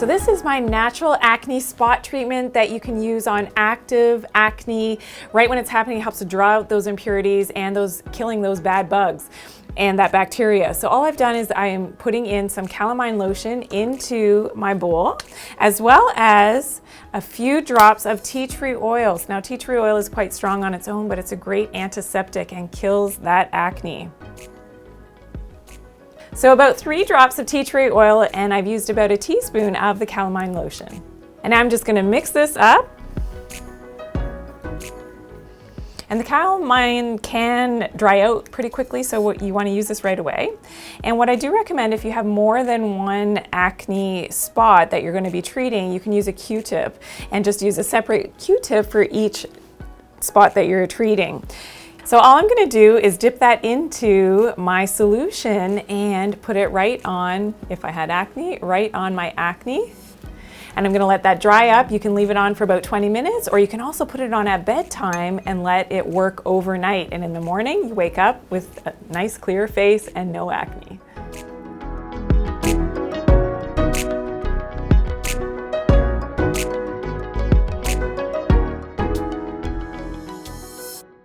So this is my natural acne spot treatment that you can use on active acne. Right when it's happening, it helps to draw out those impurities and killing those bad bugs and that bacteria. So all I've done is I am putting in some Calamine Lotion into my bowl, as well as a few drops of tea tree oils. Now, tea tree oil is quite strong on its own, but it's a great antiseptic and kills that acne. So about 3 drops of tea tree oil, and I've used about a teaspoon of the Calamine Lotion. And I'm just gonna mix this up. And the Calamine can dry out pretty quickly, so you wanna use this right away. And what I do recommend, if you have more than one acne spot that you're gonna be treating, you can use a Q-tip and just use a separate Q-tip for each spot that you're treating. So all I'm gonna do is dip that into my solution and put it right on, if I had acne, right on my acne. And I'm gonna let that dry up. You can leave it on for about 20 minutes, or you can also put it on at bedtime and let it work overnight. And in the morning, you wake up with a nice clear face and no acne.